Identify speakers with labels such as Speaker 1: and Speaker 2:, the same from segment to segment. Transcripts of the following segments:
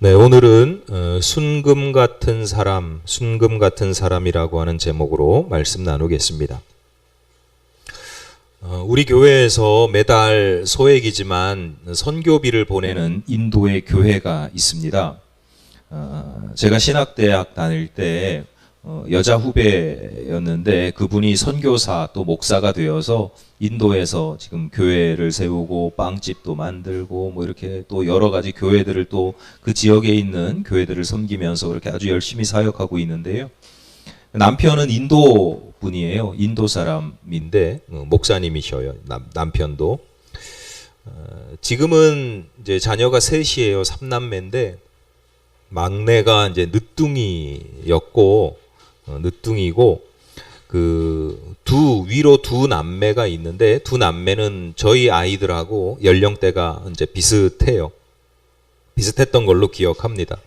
Speaker 1: 네, 오늘은 순금 같은 사람, 순금 같은 사람이라고 하는 제목으로 말씀 나누겠습니다. 우리 교회에서 매달 소액이지만 선교비를 보내는 인도의 교회가 있습니다. 제가 신학대학 다닐 때 여자 후배였는데 그분이 선교사 또 목사가 되어서 인도에서 지금 교회를 세우고 빵집도 만들고 뭐 이렇게 또 여러 가지 교회들을 또 그 지역에 있는 교회들을 섬기면서 그렇게 아주 열심히 사역하고 있는데요. 남편은 인도 분이에요. 인도 사람인데 목사님이셔요. 남편도. 지금은 이제 자녀가 셋이에요. 3남매인데 막내가 이제 늦둥이였고 늦둥이고 위로 두 남매가 있는데 두 남매는 저희 아이들하고 연령대가 이제 비슷해요. 비슷했던 걸로 기억합니다.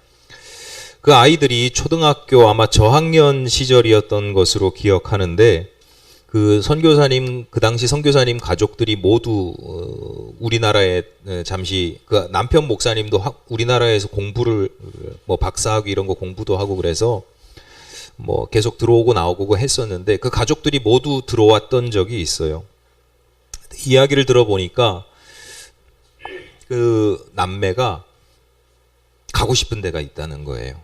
Speaker 1: 그 아이들이 초등학교 아마 저학년 시절이었던 것으로 기억하는데 그 당시 선교사님 가족들이 모두 우리나라에 잠시 그 남편 목사님도 우리나라에서 공부를 뭐 박사학위 이런 거 공부도 하고 그래서 뭐 계속 들어오고 나오고 했었는데 그 가족들이 모두 들어왔던 적이 있어요. 이야기를 들어보니까 그 남매가 가고 싶은 데가 있다는 거예요.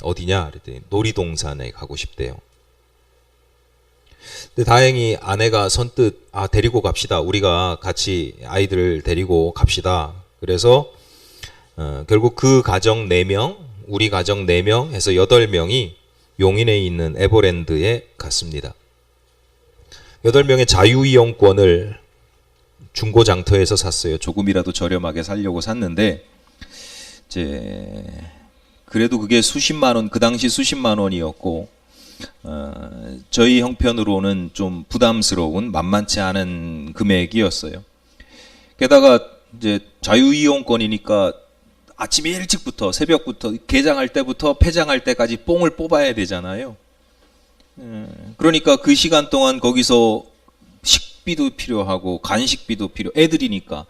Speaker 1: 어디냐? 그랬더니 놀이동산에 가고 싶대요. 근데 다행히 아내가 선뜻 데리고 갑시다. 우리가 같이 아이들을 데리고 갑시다. 그래서 결국 그 가정 4명, 우리 가정 4명 해서 8명이 용인에 있는 에버랜드에 갔습니다. 8명의 자유이용권을 중고장터에서 샀어요. 조금이라도 저렴하게 살려고 샀는데 그래도 그게 수십만 원, 그 당시 수십만 원이었고 저희 형편으로는 좀 부담스러운 만만치 않은 금액이었어요. 게다가 이제 자유이용권이니까 아침 일찍부터 새벽부터 개장할 때부터 폐장할 때까지 뽕을 뽑아야 되잖아요. 그러니까 그 시간 동안 거기서 식비도 필요하고 간식비도 애들이니까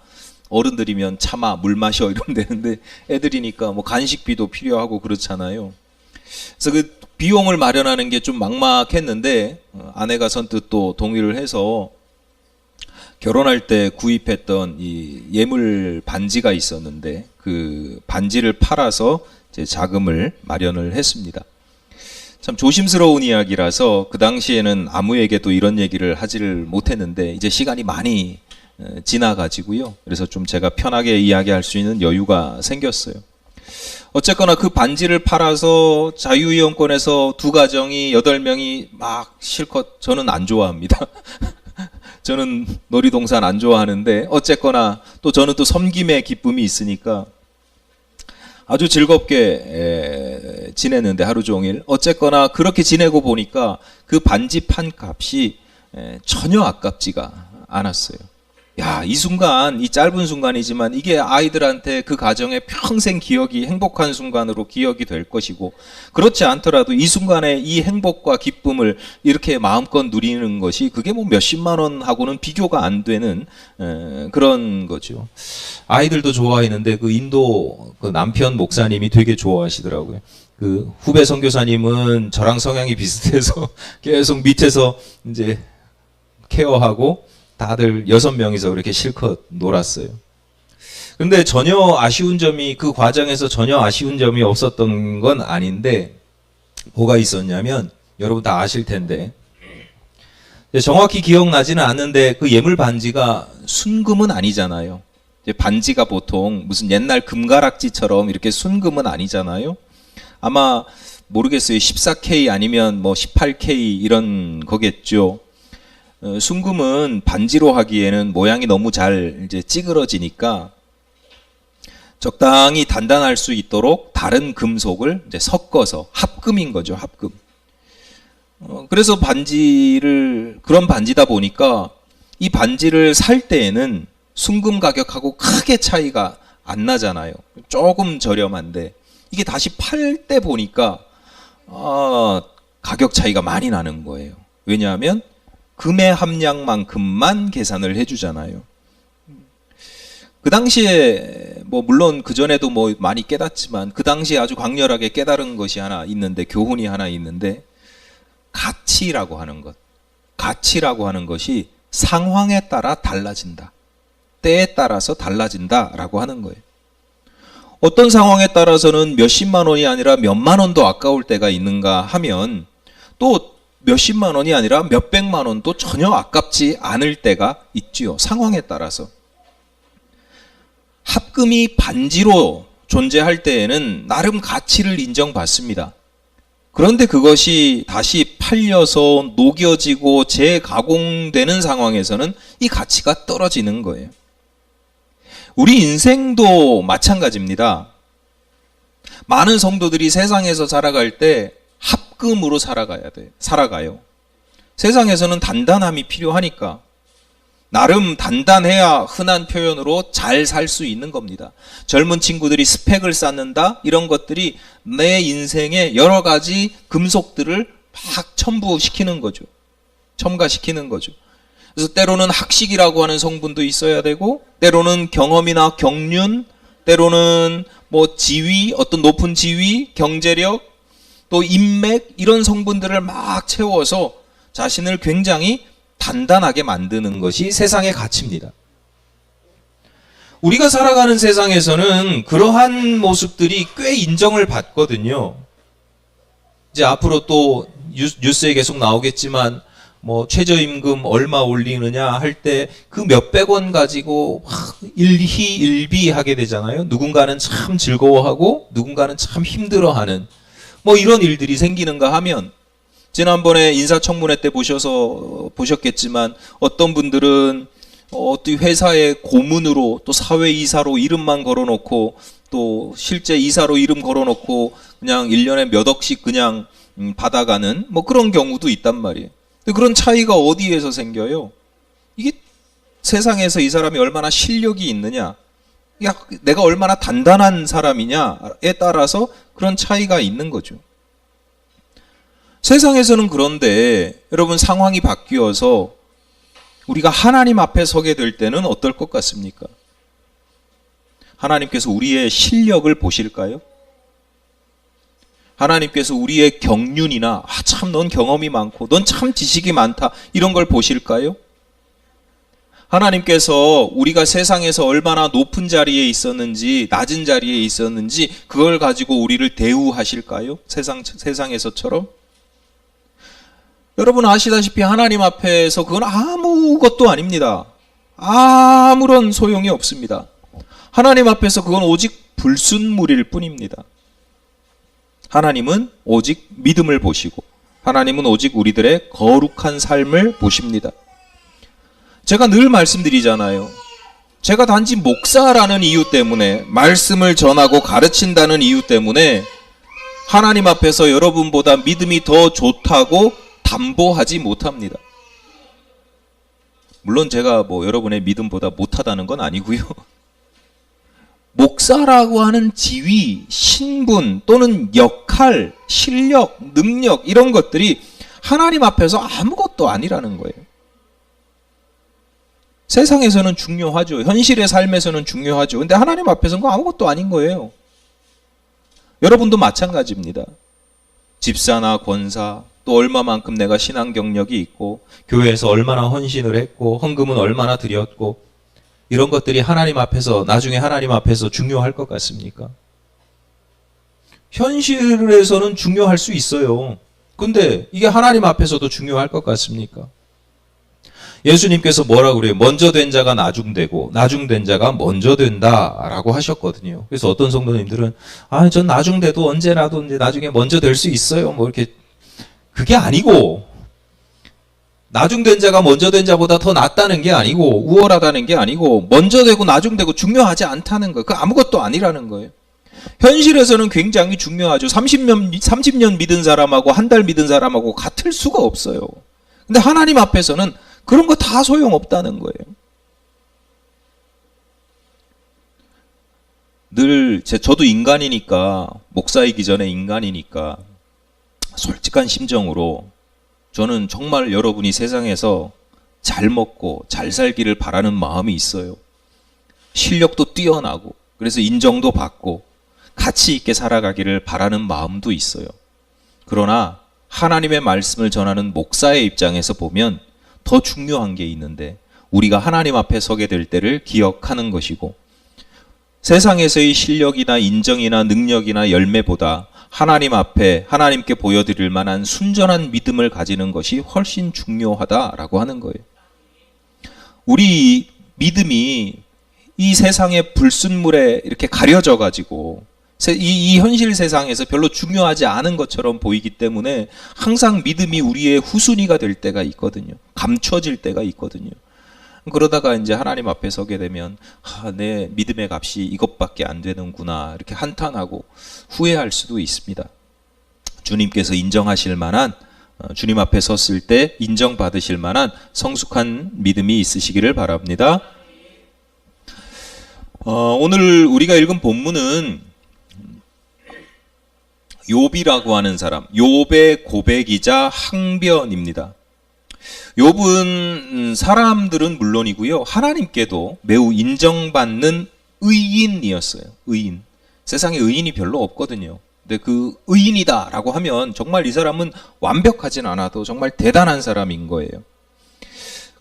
Speaker 1: 어른들이면 참아 물 마셔 이러면 되는데 애들이니까 뭐 간식비도 필요하고 그렇잖아요. 그래서 그 비용을 마련하는 게 좀 막막했는데 아내가 선뜻 또 동의를 해서 결혼할 때 구입했던 이 예물 반지가 있었는데 그 반지를 팔아서 제 자금을 마련을 했습니다. 참 조심스러운 이야기라서 그 당시에는 아무에게도 이런 얘기를 하지를 못했는데 이제 시간이 많이 지나가지고요. 그래서 좀 제가 편하게 이야기할 수 있는 여유가 생겼어요. 어쨌거나 그 반지를 팔아서 자유이용권에서 두 가정이 8명이 막 실컷 저는 안 좋아합니다. 저는 놀이동산 안 좋아하는데 어쨌거나 또 저는 또 섬김의 기쁨이 있으니까 아주 즐겁게 지냈는데 하루 종일 어쨌거나 그렇게 지내고 보니까 그 반지 판 값이 전혀 아깝지가 않았어요. 야, 이 순간, 이 짧은 순간이지만 이게 아이들한테 그 가정의 평생 기억이 행복한 순간으로 기억이 될 것이고 그렇지 않더라도 이 순간에 이 행복과 기쁨을 이렇게 마음껏 누리는 것이 그게 뭐 몇십만 원하고는 비교가 안 되는 그런 거죠. 아이들도 좋아했는데 그 인도 그 남편 목사님이 되게 좋아하시더라고요. 그 후배 선교사님은 저랑 성향이 비슷해서 계속 밑에서 이제 케어하고 다들 6명이서 그렇게 실컷 놀았어요. 근데 그 과정에서 전혀 아쉬운 점이 없었던 건 아닌데, 뭐가 있었냐면, 여러분 다 아실 텐데, 정확히 기억나지는 않는데, 그 예물 반지가 순금은 아니잖아요. 반지가 보통 무슨 옛날 금가락지처럼 이렇게 순금은 아니잖아요. 아마 모르겠어요. 14K 아니면 뭐 18K 이런 거겠죠. 순금은 반지로 하기에는 모양이 너무 잘 이제 찌그러지니까 적당히 단단할 수 있도록 다른 금속을 이제 섞어서 합금인 거죠, 합금. 그래서 그런 반지다 보니까 이 반지를 살 때에는 순금 가격하고 크게 차이가 안 나잖아요. 조금 저렴한데 이게 다시 팔 때 보니까 가격 차이가 많이 나는 거예요. 왜냐하면 금의 함량만큼만 계산을 해주잖아요. 그 당시에 뭐 물론 그 전에도 뭐 많이 깨닫지만 그 당시에 아주 강렬하게 깨달은 것이 하나 있는데, 교훈이 하나 있는데, 가치라고 하는 것, 가치라고 하는 것이 상황에 따라 달라진다, 때에 따라서 달라진다라고 하는 거예요. 어떤 상황에 따라서는 몇십만 원이 아니라 몇만 원도 아까울 때가 있는가 하면, 또 몇십만 원이 아니라 몇백만 원도 전혀 아깝지 않을 때가 있지요. 상황에 따라서. 합금이 반지로 존재할 때에는 나름 가치를 인정받습니다. 그런데 그것이 다시 팔려서 녹여지고 재가공되는 상황에서는 이 가치가 떨어지는 거예요. 우리 인생도 마찬가지입니다. 많은 성도들이 세상에서 살아갈 때 합금으로 살아가요. 세상에서는 단단함이 필요하니까 나름 단단해야 흔한 표현으로 잘 살 수 있는 겁니다. 젊은 친구들이 스펙을 쌓는다, 이런 것들이 내 인생에 여러 가지 금속들을 막 첨부시키는 거죠. 첨가시키는 거죠. 그래서 때로는 학식이라고 하는 성분도 있어야 되고, 때로는 경험이나 경륜, 때로는 뭐 지위, 어떤 높은 지위, 경제력, 또 인맥, 이런 성분들을 막 채워서 자신을 굉장히 단단하게 만드는 것이 세상의 가치입니다. 우리가 살아가는 세상에서는 그러한 모습들이 꽤 인정을 받거든요. 이제 앞으로 또 뉴스에 계속 나오겠지만, 뭐 최저임금 얼마 올리느냐 할 때 그 몇백 원 가지고 막 일희일비하게 되잖아요. 누군가는 참 즐거워하고 누군가는 참 힘들어하는 뭐 이런 일들이 생기는가 하면, 지난번에 인사청문회 때 보셨겠지만 어떤 분들은 어떤 회사의 고문으로 또 사회이사로 이름만 걸어놓고 또 실제 이사로 이름 걸어놓고 그냥 1년에 몇 억씩 그냥 받아가는 뭐 그런 경우도 있단 말이에요. 근데 그런 차이가 어디에서 생겨요? 이게 세상에서 이 사람이 얼마나 실력이 있느냐, 내가 얼마나 단단한 사람이냐에 따라서 그런 차이가 있는 거죠. 세상에서는 그런데 여러분, 상황이 바뀌어서 우리가 하나님 앞에 서게 될 때는 어떨 것 같습니까? 하나님께서 우리의 실력을 보실까요? 하나님께서 우리의 경륜이나 참 넌 경험이 많고 넌 참 지식이 많다, 이런 걸 보실까요? 하나님께서 우리가 세상에서 얼마나 높은 자리에 있었는지 낮은 자리에 있었는지 그걸 가지고 우리를 대우하실까요? 세상에서처럼? 여러분 아시다시피 하나님 앞에서 그건 아무것도 아닙니다. 아무런 소용이 없습니다. 하나님 앞에서 그건 오직 불순물일 뿐입니다. 하나님은 오직 믿음을 보시고 하나님은 오직 우리들의 거룩한 삶을 보십니다. 제가 늘 말씀드리잖아요. 제가 단지 목사라는 이유 때문에, 말씀을 전하고 가르친다는 이유 때문에 하나님 앞에서 여러분보다 믿음이 더 좋다고 담보하지 못합니다. 물론 제가 뭐 여러분의 믿음보다 못하다는 건 아니고요. 목사라고 하는 지위, 신분 또는 역할, 실력, 능력, 이런 것들이 하나님 앞에서 아무것도 아니라는 거예요. 세상에서는 중요하죠. 현실의 삶에서는 중요하죠. 근데 하나님 앞에서는 그거 아무것도 아닌 거예요. 여러분도 마찬가지입니다. 집사나 권사, 또 얼마만큼 내가 신앙 경력이 있고 교회에서 얼마나 헌신을 했고 헌금은 얼마나 드렸고, 이런 것들이 하나님 앞에서, 나중에 하나님 앞에서 중요할 것 같습니까? 현실에서는 중요할 수 있어요. 근데 이게 하나님 앞에서도 중요할 것 같습니까? 예수님께서 뭐라고 그래요? 먼저 된 자가 나중되고 나중된 자가 먼저 된다라고 하셨거든요. 그래서 어떤 성도님들은 전 나중돼도 언제라도 이제 나중에 먼저 될 수 있어요, 뭐 이렇게. 그게 아니고, 나중된 자가 먼저 된 자보다 더 낫다는 게 아니고, 우월하다는 게 아니고, 먼저 되고 나중되고 중요하지 않다는 거예요. 그 아무것도 아니라는 거예요. 현실에서는 굉장히 중요하죠. 30년 믿은 사람하고 한 달 믿은 사람하고 같을 수가 없어요. 근데 하나님 앞에서는 그런 거 다 소용없다는 거예요. 저도 인간이니까, 목사이기 전에 인간이니까 솔직한 심정으로 저는 정말 여러분이 세상에서 잘 먹고 잘 살기를 바라는 마음이 있어요. 실력도 뛰어나고 그래서 인정도 받고 가치 있게 살아가기를 바라는 마음도 있어요. 그러나 하나님의 말씀을 전하는 목사의 입장에서 보면 더 중요한 게 있는데, 우리가 하나님 앞에 서게 될 때를 기억하는 것이고, 세상에서의 실력이나 인정이나 능력이나 열매보다 하나님 앞에 하나님께 보여드릴 만한 순전한 믿음을 가지는 것이 훨씬 중요하다라고 하는 거예요. 우리 믿음이 이 세상의 불순물에 이렇게 가려져 가지고 이 현실 세상에서 별로 중요하지 않은 것처럼 보이기 때문에 항상 믿음이 우리의 후순위가 될 때가 있거든요. 감춰질 때가 있거든요. 그러다가 이제 하나님 앞에 서게 되면 내 믿음의 값이 이것밖에 안 되는구나 이렇게 한탄하고 후회할 수도 있습니다. 주님께서 인정하실 만한, 주님 앞에 섰을 때 인정받으실 만한 성숙한 믿음이 있으시기를 바랍니다. 오늘 우리가 읽은 본문은 욥이라고 하는 사람, 욥의 고백이자 항변입니다. 욥은 사람들은 물론이고요, 하나님께도 매우 인정받는 의인이었어요. 의인. 세상에 의인이 별로 없거든요. 근데 그 의인이다라고 하면 정말 이 사람은 완벽하진 않아도 정말 대단한 사람인 거예요.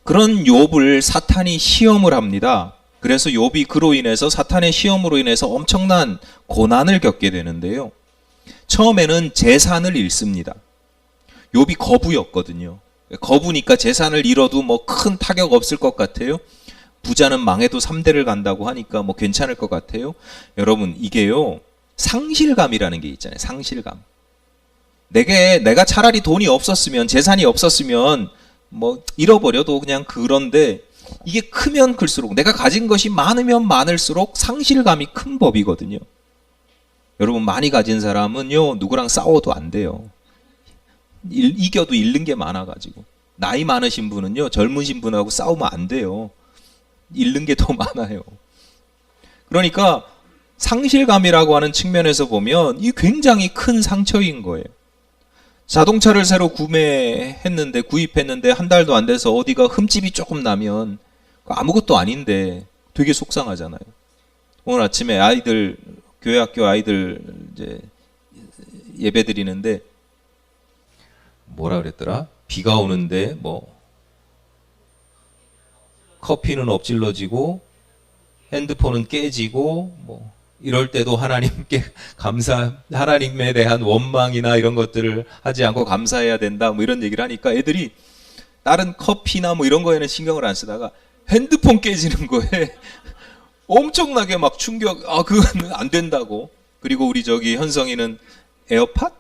Speaker 1: 그런 욥을 사탄이 시험을 합니다. 그래서 욥이 그로 인해서, 사탄의 시험으로 인해서 엄청난 고난을 겪게 되는데요. 처음에는 재산을 잃습니다. 욥이 거부였거든요. 거부니까 재산을 잃어도 뭐 큰 타격 없을 것 같아요. 부자는 망해도 3대를 간다고 하니까 뭐 괜찮을 것 같아요. 여러분, 이게요, 상실감이라는 게 있잖아요. 상실감. 내가 차라리 돈이 없었으면, 재산이 없었으면 뭐 잃어버려도 그냥 그런데, 이게 크면 클수록, 내가 가진 것이 많으면 많을수록 상실감이 큰 법이거든요. 여러분, 많이 가진 사람은요, 누구랑 싸워도 안 돼요. 이겨도 잃는 게 많아가지고. 나이 많으신 분은요, 젊으신 분하고 싸우면 안 돼요. 잃는 게 더 많아요. 그러니까 상실감이라고 하는 측면에서 보면 이 굉장히 큰 상처인 거예요. 자동차를 새로 구입했는데 한 달도 안 돼서 어디가 흠집이 조금 나면 아무것도 아닌데 되게 속상하잖아요. 오늘 아침에 교회 학교 아이들 이제 예배 드리는데 뭐라 그랬더라? 비가 오는데 뭐 커피는 엎질러지고 핸드폰은 깨지고 뭐 이럴 때도 하나님께 하나님에 대한 원망이나 이런 것들을 하지 않고 감사해야 된다 뭐 이런 얘기를 하니까 애들이 다른 커피나 뭐 이런 거에는 신경을 안 쓰다가 핸드폰 깨지는 거에 엄청나게 막 충격, 그건 안 된다고. 그리고 우리 현성이는 에어팟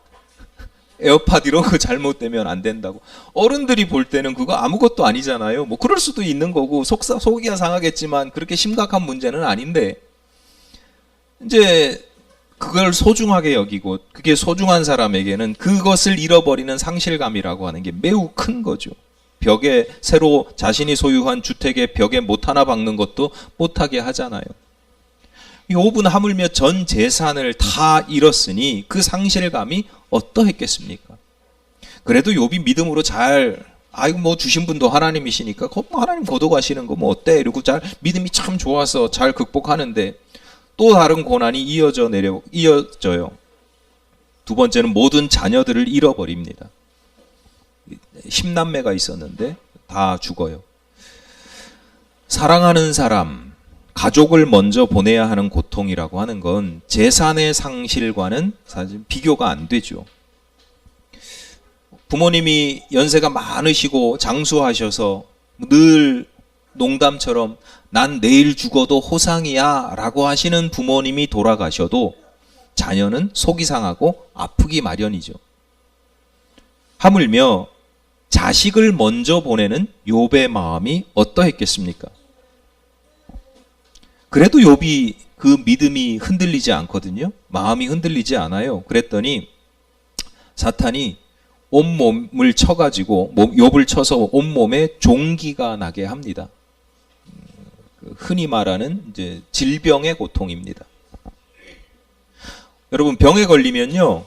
Speaker 1: 이런 거 잘못되면 안 된다고. 어른들이 볼 때는 그거 아무것도 아니잖아요. 뭐 그럴 수도 있는 거고 속이야 상하겠지만 그렇게 심각한 문제는 아닌데, 이제 그걸 소중하게 여기고 그게 소중한 사람에게는 그것을 잃어버리는 상실감이라고 하는 게 매우 큰 거죠. 벽에 새로 자신이 소유한 주택의 벽에 못 하나 박는 것도 못하게 하잖아요. 욥은 하물며 전 재산을 다 잃었으니 그 상실감이 어떠했겠습니까? 그래도 욥이 믿음으로 뭐 주신 분도 하나님이시니까 하나님 거둬가시는 거 뭐 어때? 이러고 믿음이 참 좋아서 잘 극복하는데 또 다른 고난이 이어져요. 두 번째는 모든 자녀들을 잃어버립니다. 10남매가 있었는데 다 죽어요. 사랑하는 사람, 가족을 먼저 보내야 하는 고통이라고 하는 건 재산의 상실과는 사실 비교가 안 되죠. 부모님이 연세가 많으시고 장수하셔서 늘 농담처럼 난 내일 죽어도 호상이야 라고 하시는 부모님이 돌아가셔도 자녀는 속이 상하고 아프기 마련이죠. 하물며 자식을 먼저 보내는 욥의 마음이 어떠했겠습니까? 그래도 욥이 그 믿음이 흔들리지 않거든요. 마음이 흔들리지 않아요. 그랬더니 사탄이 온몸을 쳐가지고 욥을 쳐서 온몸에 종기가 나게 합니다. 흔히 말하는 이제 질병의 고통입니다. 여러분, 병에 걸리면요,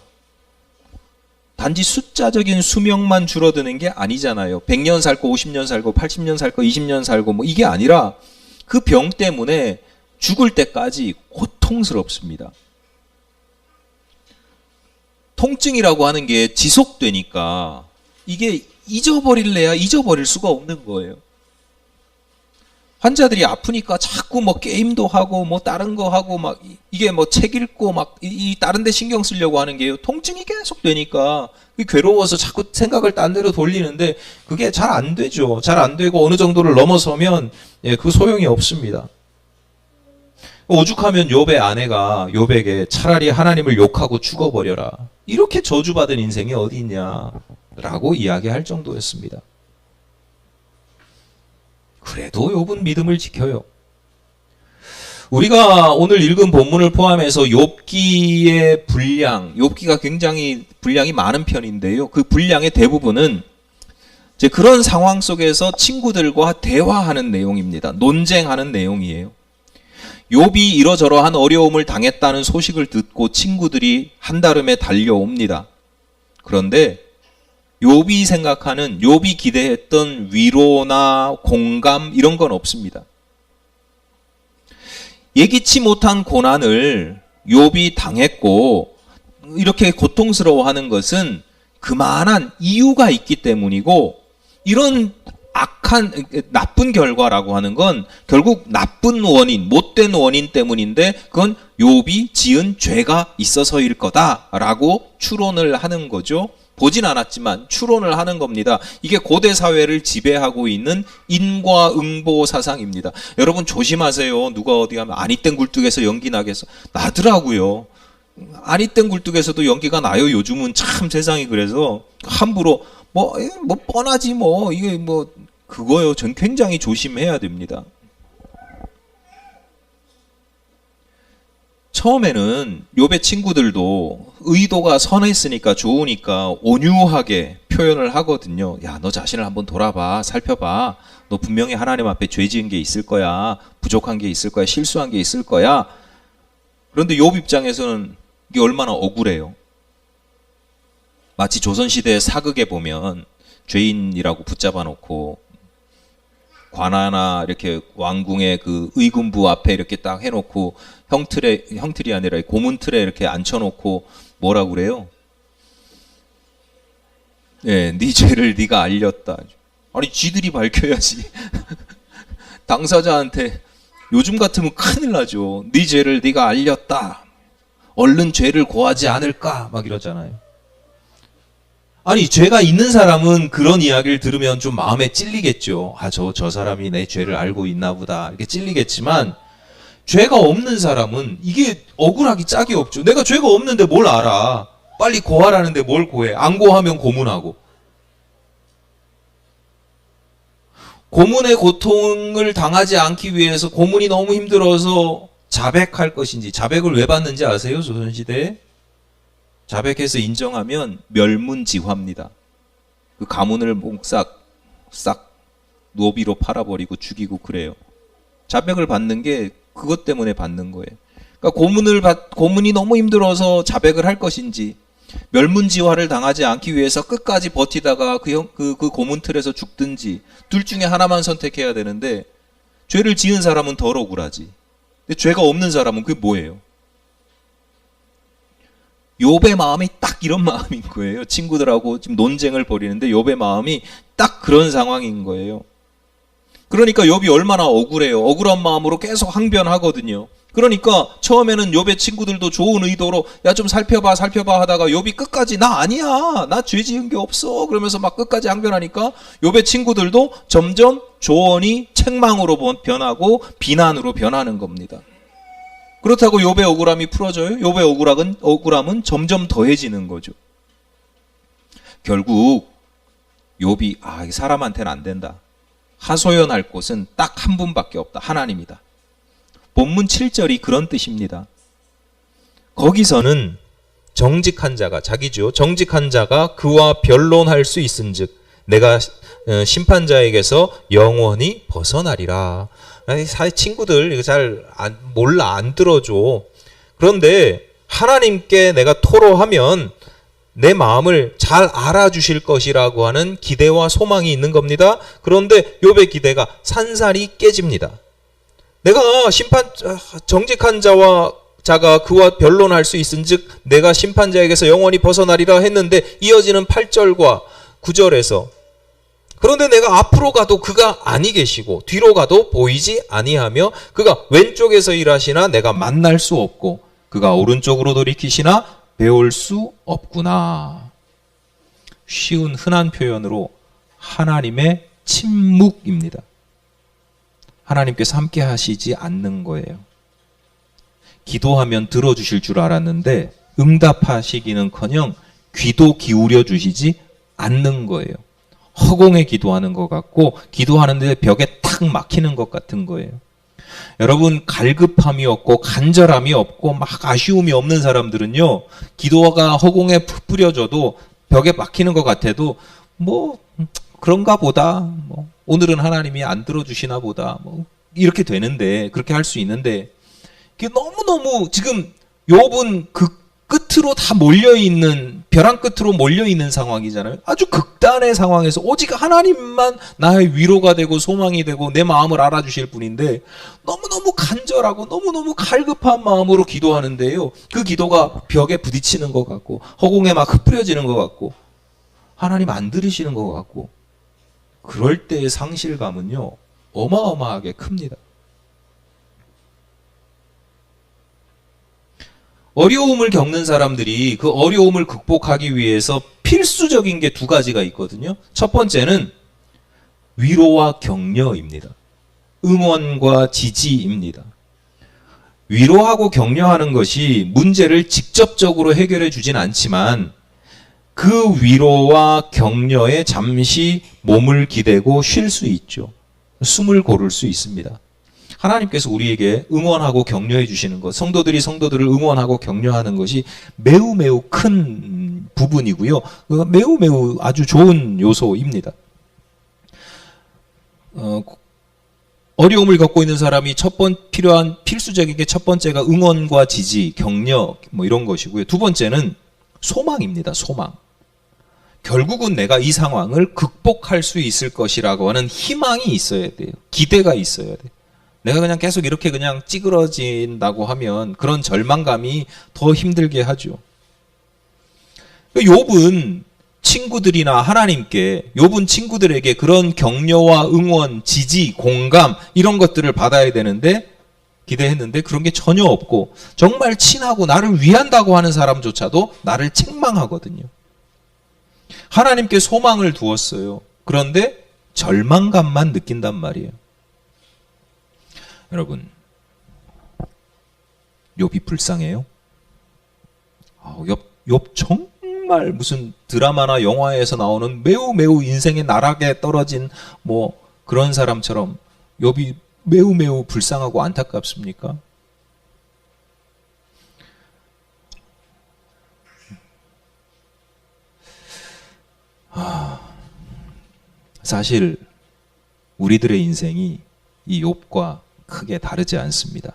Speaker 1: 단지 숫자적인 수명만 줄어드는 게 아니잖아요. 100년 살고 50년 살고 80년 살고 20년 살고 뭐 이게 아니라 그 병 때문에 죽을 때까지 고통스럽습니다. 통증이라고 하는 게 지속되니까 이게 잊어버릴래야 잊어버릴 수가 없는 거예요. 환자들이 아프니까 자꾸 뭐 게임도 하고 뭐 다른 거 하고 막 이게 뭐 책 읽고 막 이 다른 데 신경 쓰려고 하는 게요. 통증이 계속 되니까 괴로워서 자꾸 생각을 딴 데로 돌리는데 그게 잘 안 되죠. 잘 안 되고 어느 정도를 넘어서면 그 소용이 없습니다. 오죽하면 욥의 아내가 욥에게 차라리 하나님을 욕하고 죽어버려라. 이렇게 저주받은 인생이 어디 있냐라고 이야기할 정도였습니다. 그래도 욥은 믿음을 지켜요. 우리가 오늘 읽은 본문을 포함해서 욥기의 분량, 욥기가 굉장히 분량이 많은 편인데요. 그 분량의 대부분은 이제 그런 상황 속에서 친구들과 대화하는 내용입니다. 논쟁하는 내용이에요. 욥이 이러저러한 어려움을 당했다는 소식을 듣고 친구들이 한달음에 달려옵니다. 그런데 욥이 생각하는, 욥이 기대했던 위로나 공감 이런 건 없습니다. 예기치 못한 고난을 욥이 당했고 이렇게 고통스러워하는 것은 그만한 이유가 있기 때문이고, 이런 악한 나쁜 결과라고 하는 건 결국 나쁜 원인, 못된 원인 때문인데 그건 욥이 지은 죄가 있어서일 거다라고 추론을 하는 거죠. 보진 않았지만 추론을 하는 겁니다. 이게 고대 사회를 지배하고 있는 인과응보 사상입니다. 여러분 조심하세요. 누가 어디 가면 아니땐 굴뚝에서 연기 나겠어. 나더라고요. 아니땐 굴뚝에서도 연기가 나요. 요즘은 참 세상이 그래서 함부로 뭐 뻔하지 뭐 이게 뭐 그거요. 전 굉장히 조심해야 됩니다. 처음에는 욥의 친구들도 의도가 선했으니까 좋으니까 온유하게 표현을 하거든요. 야, 너 자신을 한번 돌아봐, 살펴봐. 너 분명히 하나님 앞에 죄 지은 게 있을 거야. 부족한 게 있을 거야. 실수한 게 있을 거야. 그런데 욥 입장에서는 이게 얼마나 억울해요. 마치 조선시대의 사극에 보면 죄인이라고 붙잡아 놓고 관아나 이렇게 왕궁의 그 의군부 앞에 이렇게 딱 해놓고 형틀이 아니라 고문틀에 이렇게 앉혀놓고 뭐라고 그래요? 네 죄를 네가 알렸다. 아니 쥐들이 밝혀야지. 당사자한테 요즘 같으면 큰일 나죠. 네 죄를 네가 알렸다. 얼른 죄를 고하지 않을까? 막 이러잖아요. 아니 죄가 있는 사람은 그런 이야기를 들으면 좀 마음에 찔리겠죠. 아, 저 사람이 내 죄를 알고 있나 보다 이렇게 찔리겠지만, 죄가 없는 사람은 이게 억울하기 짝이 없죠. 내가 죄가 없는데 뭘 알아. 빨리 고하라는데 뭘 고해. 안 고하면 고문하고. 고문의 고통을 당하지 않기 위해서 고문이 너무 힘들어서 자백할 것인지, 자백을 왜 받는지 아세요? 조선시대에? 자백해서 인정하면 멸문지화입니다. 그 가문을 싹 노비로 팔아버리고 죽이고 그래요. 자백을 받는 게 그것 때문에 받는 거예요. 그러니까 고문이 너무 힘들어서 자백을 할 것인지, 멸문지화를 당하지 않기 위해서 끝까지 버티다가 그 고문 틀에서 죽든지, 둘 중에 하나만 선택해야 되는데, 죄를 지은 사람은 덜 억울하지. 근데 죄가 없는 사람은 그게 뭐예요? 욥의 마음이 딱 이런 마음인 거예요. 친구들하고 지금 논쟁을 벌이는데 욥의 마음이 딱 그런 상황인 거예요. 그러니까 욥이 얼마나 억울해요. 억울한 마음으로 계속 항변하거든요. 그러니까 처음에는 욥의 친구들도 좋은 의도로 야 좀 살펴봐 하다가 욥이 끝까지 나 아니야. 나 죄 지은 게 없어. 그러면서 막 끝까지 항변하니까 욥의 친구들도 점점 조언이 책망으로 변하고 비난으로 변하는 겁니다. 그렇다고 욥의 억울함이 풀어져요? 욥의 억울함은 점점 더해지는 거죠. 결국 욥이 사람한테는 안 된다. 하소연할 곳은 딱 한 분밖에 없다. 하나님이다. 본문 7절이 그런 뜻입니다. 거기서는 정직한 자가, 자기죠. 정직한 자가 그와 변론할 수 있은즉 내가 심판자에게서 영원히 벗어나리라. 사실 친구들 이거 잘 몰라, 안 들어줘. 그런데 하나님께 내가 토로하면 내 마음을 잘 알아주실 것이라고 하는 기대와 소망이 있는 겁니다. 그런데 욥의 기대가 산산이 깨집니다. 내가 정직한 자와
Speaker 2: 자가 그와 변론할 수 있은즉 내가 심판자에게서 영원히 벗어나리라 했는데 이어지는 8절과 9절에서 그런데 내가 앞으로 가도 그가 아니 계시고 뒤로 가도 보이지 아니하며 그가 왼쪽에서 일하시나 내가 만날 수 없고 그가 오른쪽으로 돌이키시나 배울 수 없구나. 쉬운 흔한 표현으로 하나님의 침묵입니다. 하나님께서 함께 하시지 않는 거예요. 기도하면 들어주실 줄 알았는데 응답하시기는커녕 귀도 기울여 주시지 않는 거예요. 허공에 기도하는 것 같고 기도하는데 벽에 탁 막히는 것 같은 거예요. 여러분, 갈급함이 없고 간절함이 없고 막 아쉬움이 없는 사람들은요, 기도가 허공에 푹 뿌려져도 벽에 막히는 것 같아도 뭐 그런가 보다, 뭐 오늘은 하나님이 안 들어주시나 보다, 뭐 이렇게 되는데, 그렇게 할 수 있는데, 이게 너무너무 지금 욥은 그 끝으로 다 몰려있는, 벼랑 끝으로 몰려있는 상황이잖아요. 아주 극단의 상황에서 오직 하나님만 나의 위로가 되고 소망이 되고 내 마음을 알아주실 분인데 너무너무 간절하고 너무너무 갈급한 마음으로 기도하는데요, 그 기도가 벽에 부딪히는 것 같고 허공에 막 흩뿌려지는 것 같고 하나님 안 들으시는 것 같고, 그럴 때의 상실감은요 어마어마하게 큽니다. 어려움을 겪는 사람들이 그 어려움을 극복하기 위해서 필수적인 게 두 가지가 있거든요. 첫 번째는 위로와 격려입니다. 응원과 지지입니다. 위로하고 격려하는 것이 문제를 직접적으로 해결해 주진 않지만 그 위로와 격려에 잠시 몸을 기대고 쉴 수 있죠. 숨을 고를 수 있습니다. 하나님께서 우리에게 응원하고 격려해 주시는 것, 성도들이 성도들을 응원하고 격려하는 것이 매우 매우 큰 부분이고요. 매우 매우 아주 좋은 요소입니다. 어려움을 겪고 있는 사람이 필요한 필수적인 게 첫 번째가 응원과 지지, 격려 뭐 이런 것이고요. 두 번째는 소망입니다. 소망. 결국은 내가 이 상황을 극복할 수 있을 것이라고 하는 희망이 있어야 돼요. 기대가 있어야 돼요. 내가 그냥 계속 이렇게 그냥 찌그러진다고 하면 그런 절망감이 더 힘들게 하죠. 욥은 친구들이나 하나님께, 욥은 친구들에게 그런 격려와 응원, 지지, 공감 이런 것들을 받아야 되는데 기대했는데 그런 게 전혀 없고 정말 친하고 나를 위한다고 하는 사람조차도 나를 책망하거든요. 하나님께 소망을 두었어요. 그런데 절망감만 느낀단 말이에요. 여러분, 욥이 불쌍해요? 욥 정말 무슨 드라마나 영화에서 나오는 매우 매우 인생의 나락에 떨어진 뭐 그런 사람처럼 욥이 매우 매우 불쌍하고 안타깝습니까? 사실 우리들의 인생이 이 욥과 크게 다르지 않습니다.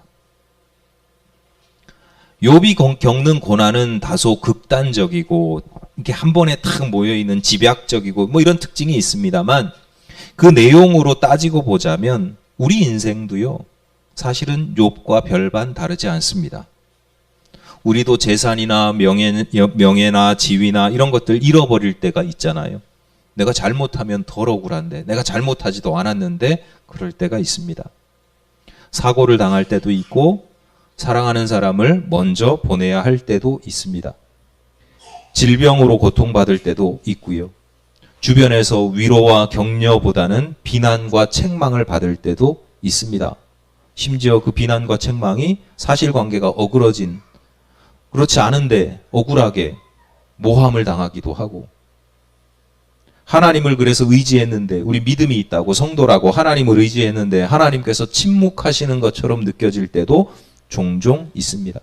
Speaker 2: 욥이 겪는 고난은 다소 극단적이고 이게 한 번에 탁 모여있는 집약적이고 뭐 이런 특징이 있습니다만 그 내용으로 따지고 보자면 우리 인생도요 사실은 욥과 별반 다르지 않습니다. 우리도 재산이나 명예나 지위나 이런 것들 잃어버릴 때가 있잖아요. 내가 잘못하면 덜 억울한데 내가 잘못하지도 않았는데 그럴 때가 있습니다. 사고를 당할 때도 있고 사랑하는 사람을 먼저 보내야 할 때도 있습니다. 질병으로 고통받을 때도 있고요. 주변에서 위로와 격려보다는 비난과 책망을 받을 때도 있습니다. 심지어 그 비난과 책망이 사실관계가 어그러진, 그렇지 않은데 억울하게 모함을 당하기도 하고, 하나님을 그래서 의지했는데, 우리 믿음이 있다고 성도라고 하나님을 의지했는데 하나님께서 침묵하시는 것처럼 느껴질 때도 종종 있습니다.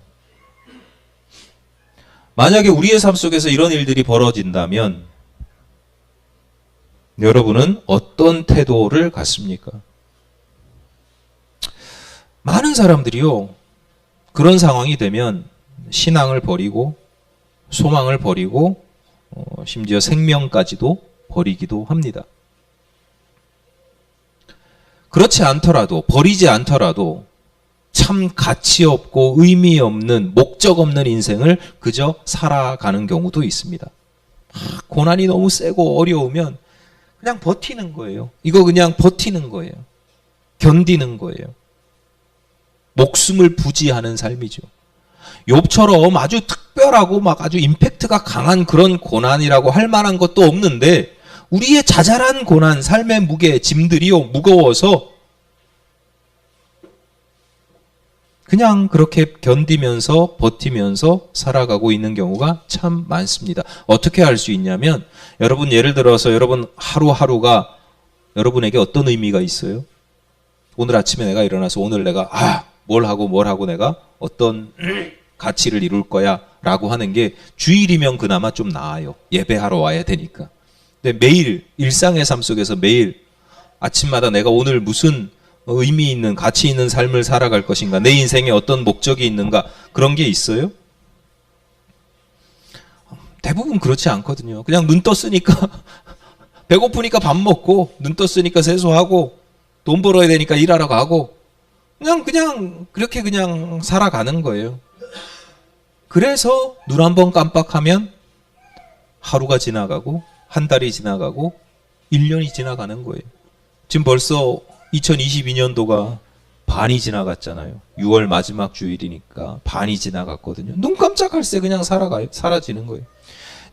Speaker 2: 만약에 우리의 삶 속에서 이런 일들이 벌어진다면 여러분은 어떤 태도를 갖습니까? 많은 사람들이요, 그런 상황이 되면 신앙을 버리고 소망을 버리고 심지어 생명까지도 버리기도 합니다. 그렇지 않더라도, 버리지 않더라도 참 가치 없고 의미 없는 목적 없는 인생을 그저 살아가는 경우도 있습니다. 고난이 너무 세고 어려우면 그냥 버티는 거예요. 이거 그냥 버티는 거예요. 견디는 거예요. 목숨을 부지하는 삶이죠. 욥처럼 아주 특별하고 막 아주 임팩트가 강한 그런 고난이라고 할 만한 것도 없는데 우리의 자잘한 고난, 삶의 무게, 짐들이요 무거워서 그냥 그렇게 견디면서 버티면서 살아가고 있는 경우가 참 많습니다. 어떻게 할 수 있냐면 여러분 예를 들어서 여러분 하루하루가 여러분에게 어떤 의미가 있어요? 오늘 아침에 내가 일어나서 오늘 내가 뭘 하고 내가 어떤 가치를 이룰 거야 라고 하는 게 주일이면 그나마 좀 나아요. 예배하러 와야 되니까. 근데 매일 일상의 삶 속에서 매일 아침마다 내가 오늘 무슨 의미 있는 가치 있는 삶을 살아갈 것인가, 내 인생에 어떤 목적이 있는가, 그런 게 있어요? 대부분 그렇지 않거든요. 그냥 눈 떴으니까 배고프니까 밥 먹고 눈 떴으니까 세수하고 돈 벌어야 되니까 일하러 가고 그냥 그렇게 그냥 살아가는 거예요. 그래서 눈 한 번 깜빡하면 하루가 지나가고 한 달이 지나가고 1년이 지나가는 거예요. 지금 벌써 2022년도가 반이 지나갔잖아요. 6월 마지막 주일이니까 반이 지나갔거든요. 눈 깜짝할 새 그냥 사라지는 거예요.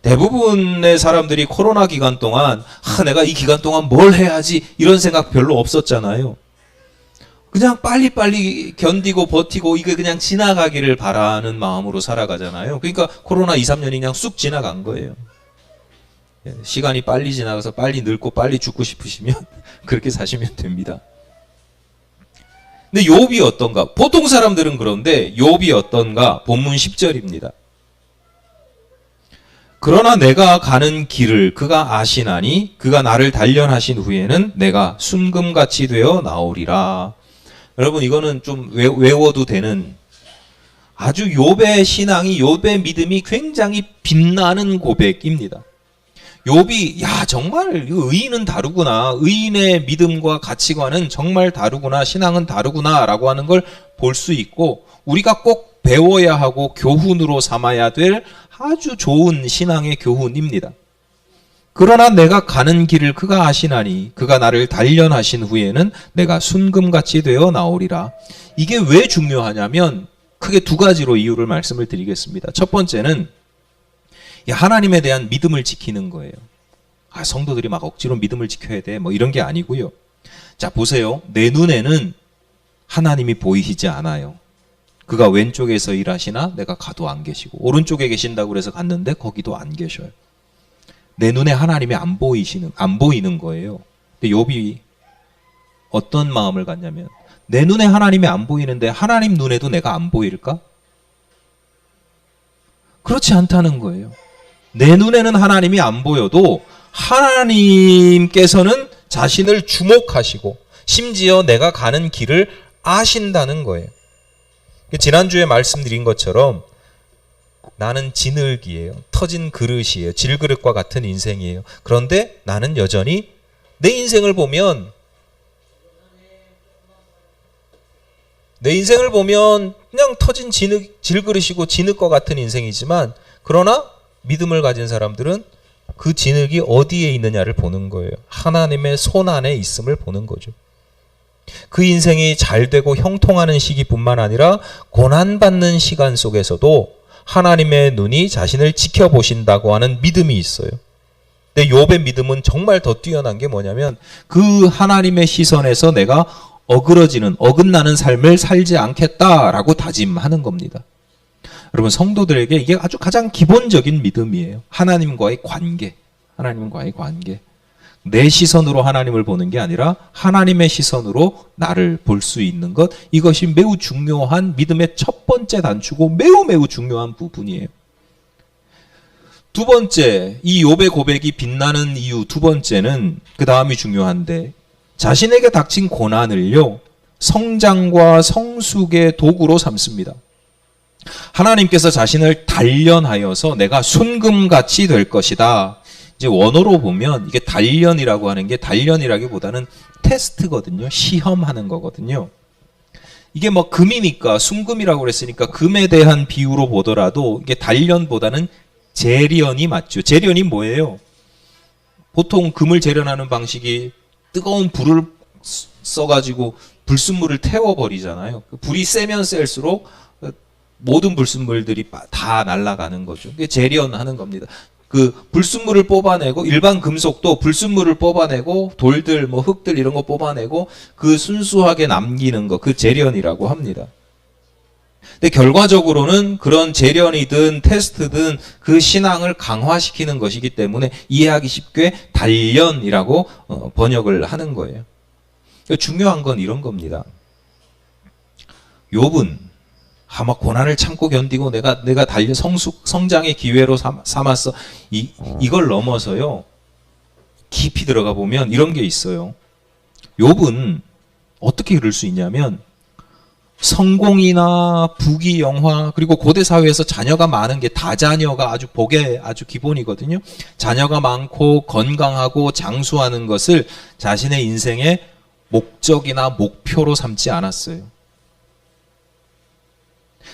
Speaker 2: 대부분의 사람들이 코로나 기간 동안 내가 이 기간 동안 뭘 해야지 이런 생각 별로 없었잖아요. 그냥 빨리빨리 견디고 버티고 이게 그냥 지나가기를 바라는 마음으로 살아가잖아요. 그러니까 코로나 2, 3년이 그냥 쑥 지나간 거예요. 시간이 빨리 지나가서 빨리 늙고 빨리 죽고 싶으시면 그렇게 사시면 됩니다. 근데 욥이 어떤가? 보통 사람들은 그런데 욥이 어떤가? 본문 10절입니다. 그러나 내가 가는 길을 그가 아시나니 그가 나를 단련하신 후에는 내가 순금같이 되어 나오리라. 여러분 이거는 좀 외워도 되는 아주 욥의 신앙이 욥의 믿음이 굉장히 빛나는 고백입니다. 욥이 정말 의인은 다르구나. 의인의 믿음과 가치관은 정말 다르구나. 신앙은 다르구나 라고 하는 걸 볼 수 있고 우리가 꼭 배워야 하고 교훈으로 삼아야 될 아주 좋은 신앙의 교훈입니다. 그러나 내가 가는 길을 그가 아시나니 그가 나를 단련하신 후에는 내가 순금같이 되어 나오리라. 이게 왜 중요하냐면 크게 두 가지로 이유를 말씀을 드리겠습니다. 첫 번째는 하나님에 대한 믿음을 지키는 거예요. 성도들이 막 억지로 믿음을 지켜야 돼 뭐 이런 게 아니고요. 자 보세요. 내 눈에는 하나님이 보이시지 않아요. 그가 왼쪽에서 일하시나 내가 가도 안 계시고 오른쪽에 계신다고 그래서 갔는데 거기도 안 계셔요. 내 눈에 하나님이 안 보이는 거예요. 근데 욥이 어떤 마음을 갖냐면 내 눈에 하나님이 안 보이는데 하나님 눈에도 내가 안 보일까? 그렇지 않다는 거예요. 내 눈에는 하나님이 안 보여도 하나님께서는 자신을 주목하시고 심지어 내가 가는 길을 아신다는 거예요. 지난주에 말씀드린 것처럼 나는 진흙이에요. 터진 그릇이에요. 질그릇과 같은 인생이에요. 그런데 나는 여전히 내 인생을 보면 그냥 터진 질그릇이고 진흙과 같은 인생이지만 그러나 믿음을 가진 사람들은 그 진흙이 어디에 있느냐를 보는 거예요. 하나님의 손 안에 있음을 보는 거죠. 그 인생이 잘 되고 형통하는 시기뿐만 아니라 고난받는 시간 속에서도 하나님의 눈이 자신을 지켜보신다고 하는 믿음이 있어요. 근데 욥의 믿음은 정말 더 뛰어난 게 뭐냐면 그 하나님의 시선에서 내가 어긋나는 삶을 살지 않겠다라고 다짐하는 겁니다. 여러분 성도들에게 이게 아주 가장 기본적인 믿음이에요. 하나님과의 관계. 내 시선으로 하나님을 보는 게 아니라 하나님의 시선으로 나를 볼 수 있는 것. 이것이 매우 중요한 믿음의 첫 번째 단추고 매우 중요한 부분이에요. 두 번째, 이 욥의 고백이 빛나는 이유 두 번째는 그 다음이 중요한데 자신에게 닥친 고난을요 성장과 성숙의 도구로 삼습니다. 하나님께서 자신을 단련하여서 내가 순금같이 될 것이다. 이제 원어로 보면 이게 단련이라고 하는 게 단련이라기보다는 테스트거든요. 시험하는 거거든요. 이게 뭐 금이니까 순금이라고 그랬으니까 금에 대한 비유로 보더라도 이게 단련보다는 재련이 맞죠. 재련이 뭐예요? 보통 금을 재련하는 방식이 뜨거운 불을 써가지고 불순물을 태워버리잖아요. 불이 세면 셀수록 모든 불순물들이 다 날아가는 거죠. 그게 재련하는 겁니다. 그 불순물을 뽑아내고 일반 금속도 불순물을 뽑아내고 돌들 뭐 흙들 이런 거 뽑아내고 그 순수하게 남기는 거 그 재련이라고 합니다. 근데 결과적으로는 그런 재련이든 테스트든 그 신앙을 강화시키는 것이기 때문에 이해하기 쉽게 단련이라고 번역을 하는 거예요. 중요한 건 이런 겁니다. 욥은 아마 고난을 참고 견디고 내가 달려 성장의 기회로 삼았어. 이걸 넘어서요. 깊이 들어가 보면 이런 게 있어요. 욥은 어떻게 그럴 수 있냐면 성공이나 부귀 영화 그리고 고대 사회에서 자녀가 많은 게 다자녀가 아주 복의 아주 기본이거든요. 자녀가 많고 건강하고 장수하는 것을 자신의 인생의 목적이나 목표로 삼지 않았어요.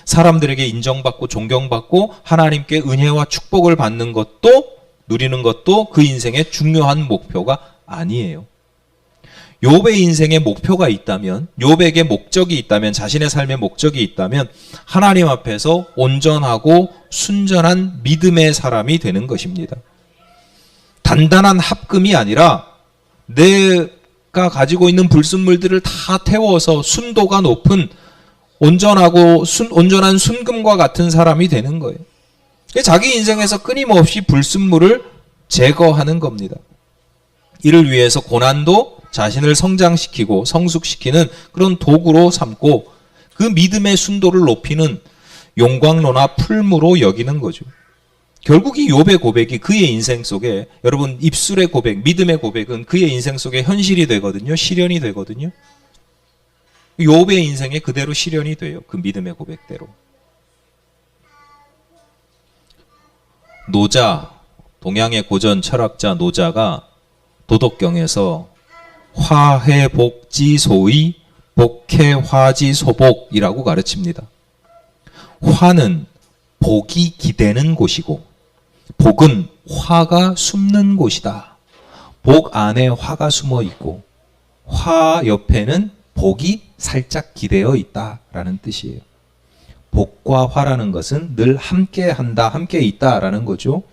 Speaker 2: 사람들에게 인정받고 존경받고 하나님께 은혜와 축복을 받는 것도 누리는 것도 그 인생의 중요한 목표가 아니에요. 욥의 인생에 목표가 있다면, 욥에게 목적이 있다면, 자신의 삶에 목적이 있다면 하나님 앞에서 온전하고 순전한 믿음의 사람이 되는 것입니다. 단단한 합금이 아니라 내가 가지고 있는 불순물들을 다 태워서 순도가 높은 온전한 순금과 같은 사람이 되는 거예요. 자기 인생에서 끊임없이 불순물을 제거하는 겁니다. 이를 위해서 고난도 자신을 성장시키고 성숙시키는 그런 도구로 삼고 그 믿음의 순도를 높이는 용광로나 풀무로 여기는 거죠. 결국 이 욥의 고백이 그의 인생 속에 여러분 입술의 고백, 믿음의 고백은 그의 인생 속에 현실이 되거든요. 실현이 되거든요. 욥의 인생에 그대로 실현이 돼요. 그 믿음의 고백대로. 노자, 동양의 고전 철학자 노자가 도덕경에서 화해복지소의 복해화지소복이라고 가르칩니다. 화는 복이 기대는 곳이고 복은 화가 숨는 곳이다. 복 안에 화가 숨어 있고 화 옆에는 복이 살짝 기대어 있다라는 뜻이에요. 복과 화라는 것은 늘 함께 한다, 함께 있다라는 거죠.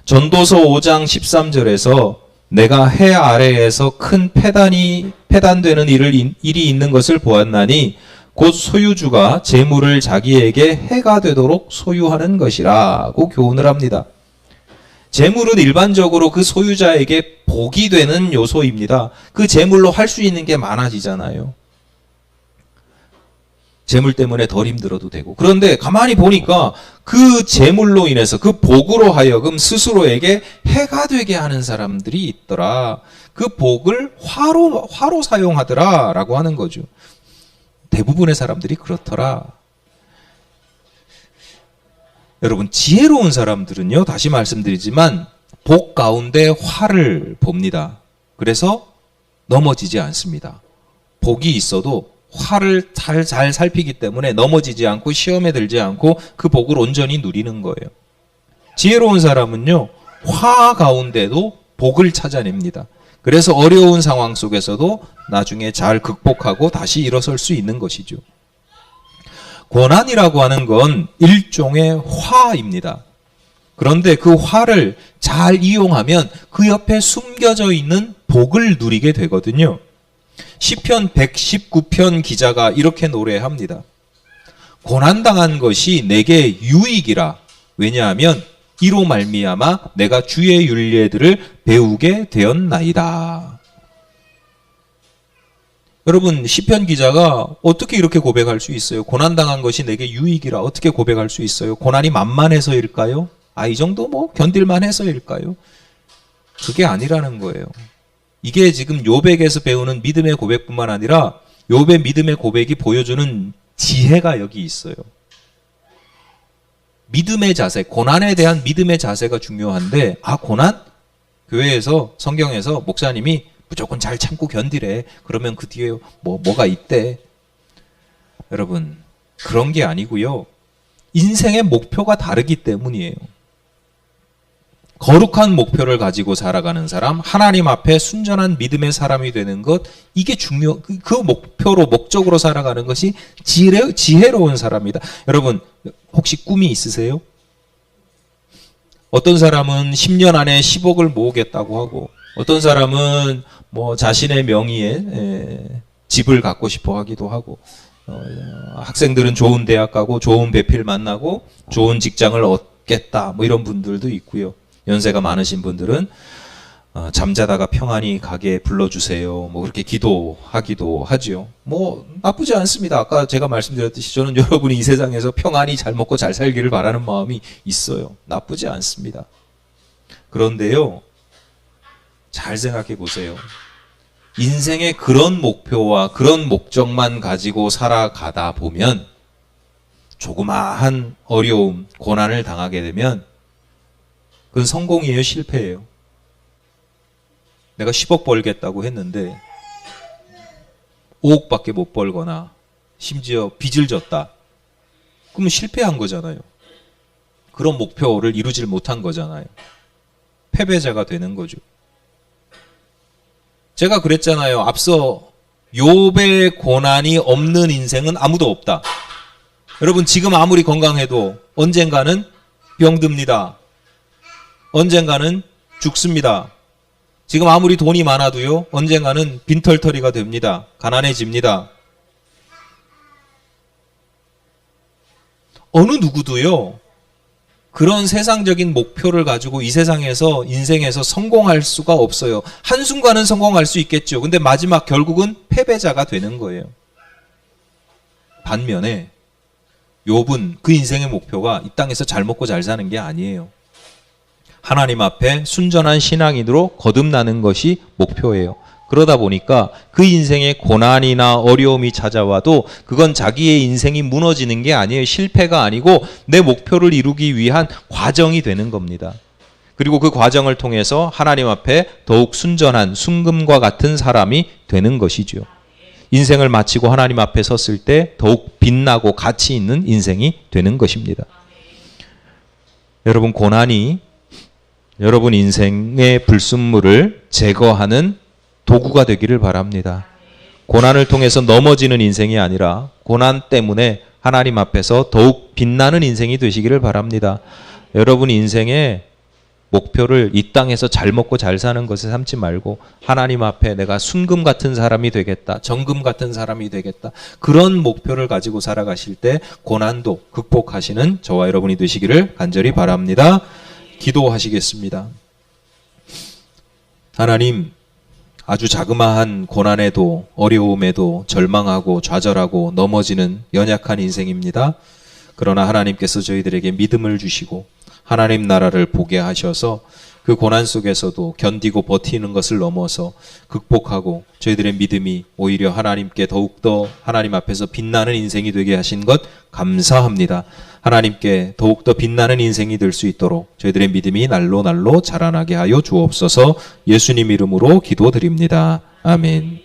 Speaker 2: 전도서 5장 13절에서 내가 해 아래에서 큰 패단되는 일이 있는 것을 보았나니 곧 소유주가 재물을 자기에게 해가 되도록 소유하는 것이라고 교훈을 합니다. 재물은 일반적으로 그 소유자에게 복이 되는 요소입니다. 그 재물로 할 수 있는 게 많아지잖아요. 재물 때문에 덜 힘들어도 되고. 그런데 가만히 보니까 그 재물로 인해서 그 복으로 하여금 스스로에게 해가 되게 하는 사람들이 있더라. 그 복을 화로 사용하더라 라고 하는 거죠. 대부분의 사람들이 그렇더라. 여러분 지혜로운 사람들은요, 다시 말씀드리지만 복 가운데 화를 봅니다. 그래서 넘어지지 않습니다. 복이 있어도 화를 잘 살피기 때문에 넘어지지 않고 시험에 들지 않고 그 복을 온전히 누리는 거예요. 지혜로운 사람은요, 화 가운데도 복을 찾아냅니다. 그래서 어려운 상황 속에서도 나중에 잘 극복하고 다시 일어설 수 있는 것이죠. 고난이라고 하는 건 일종의 화입니다. 그런데 그 화를 잘 이용하면 그 옆에 숨겨져 있는 복을 누리게 되거든요. 시편 119편 기자가 이렇게 노래합니다. 고난당한 것이 내게 유익이라. 왜냐하면 이로 말미암아 내가 주의 율례들을 배우게 되었나이다. 여러분 시편 기자가 어떻게 이렇게 고백할 수 있어요? 고난당한 것이 내게 유익이라 어떻게 고백할 수 있어요? 고난이 만만해서일까요? 이 정도 뭐 견딜만 해서일까요? 그게 아니라는 거예요. 이게 지금 욥에게서 배우는 믿음의 고백뿐만 아니라 욥의 믿음의 고백이 보여주는 지혜가 여기 있어요. 믿음의 자세, 고난에 대한 믿음의 자세가 중요한데 고난? 교회에서 성경에서 목사님이 무조건 잘 참고 견디래. 그러면 그 뒤에 뭐가 있대. 여러분, 그런 게 아니고요. 인생의 목표가 다르기 때문이에요. 거룩한 목표를 가지고 살아가는 사람, 하나님 앞에 순전한 믿음의 사람이 되는 것, 이게 그 목표로, 목적으로 살아가는 것이 지혜로운 사람이다. 여러분, 혹시 꿈이 있으세요? 어떤 사람은 10년 안에 10억을 모으겠다고 하고, 어떤 사람은 뭐 자신의 명의의 집을 갖고 싶어 하기도 하고, 학생들은 좋은 대학 가고 좋은 배필 만나고 좋은 직장을 얻겠다, 뭐 이런 분들도 있고요. 연세가 많으신 분들은 잠자다가 평안히 가게 불러주세요, 뭐 그렇게 기도하기도 하죠. 뭐 나쁘지 않습니다. 아까 제가 말씀드렸듯이 저는 여러분이 이 세상에서 평안히 잘 먹고 잘 살기를 바라는 마음이 있어요. 나쁘지 않습니다. 그런데요, 잘 생각해 보세요. 인생의 그런 목표와 그런 목적만 가지고 살아가다 보면 조그마한 어려움, 고난을 당하게 되면 그건 성공이에요, 실패예요? 내가 10억 벌겠다고 했는데 5억밖에 못 벌거나 심지어 빚을 졌다. 그러면 실패한 거잖아요. 그런 목표를 이루질 못한 거잖아요. 패배자가 되는 거죠. 제가 그랬잖아요. 앞서 욥의 고난이 없는 인생은 아무도 없다. 여러분, 지금 아무리 건강해도 언젠가는 병듭니다. 언젠가는 죽습니다. 지금 아무리 돈이 많아도요, 언젠가는 빈털터리가 됩니다. 가난해집니다. 어느 누구도요, 그런 세상적인 목표를 가지고 이 세상에서, 인생에서 성공할 수가 없어요. 한순간은 성공할 수 있겠죠. 근데 마지막 결국은 패배자가 되는 거예요. 반면에 욥은 그 인생의 목표가 이 땅에서 잘 먹고 잘 사는 게 아니에요. 하나님 앞에 순전한 신앙인으로 거듭나는 것이 목표예요. 그러다 보니까 그 인생에 고난이나 어려움이 찾아와도 그건 자기의 인생이 무너지는 게 아니에요. 실패가 아니고 내 목표를 이루기 위한 과정이 되는 겁니다. 그리고 그 과정을 통해서 하나님 앞에 더욱 순전한 순금과 같은 사람이 되는 것이죠. 인생을 마치고 하나님 앞에 섰을 때 더욱 빛나고 가치 있는 인생이 되는 것입니다. 여러분, 고난이 여러분 인생의 불순물을 제거하는 도구가 되기를 바랍니다. 고난을 통해서 넘어지는 인생이 아니라 고난 때문에 하나님 앞에서 더욱 빛나는 인생이 되시기를 바랍니다. 여러분 인생의 목표를 이 땅에서 잘 먹고 잘 사는 것에 삼지 말고 하나님 앞에 내가 순금 같은 사람이 되겠다, 정금 같은 사람이 되겠다, 그런 목표를 가지고 살아가실 때 고난도 극복하시는 저와 여러분이 되시기를 간절히 바랍니다. 기도하시겠습니다. 하나님, 아주 자그마한 고난에도 어려움에도 절망하고 좌절하고 넘어지는 연약한 인생입니다. 그러나 하나님께서 저희들에게 믿음을 주시고 하나님 나라를 보게 하셔서 그 고난 속에서도 견디고 버티는 것을 넘어서 극복하고 저희들의 믿음이 오히려 하나님께 더욱더 하나님 앞에서 빛나는 인생이 되게 하신 것 감사합니다. 하나님께 더욱더 빛나는 인생이 될 수 있도록 저희들의 믿음이 날로 날로 자라나게 하여 주옵소서. 예수님 이름으로 기도드립니다. 아멘.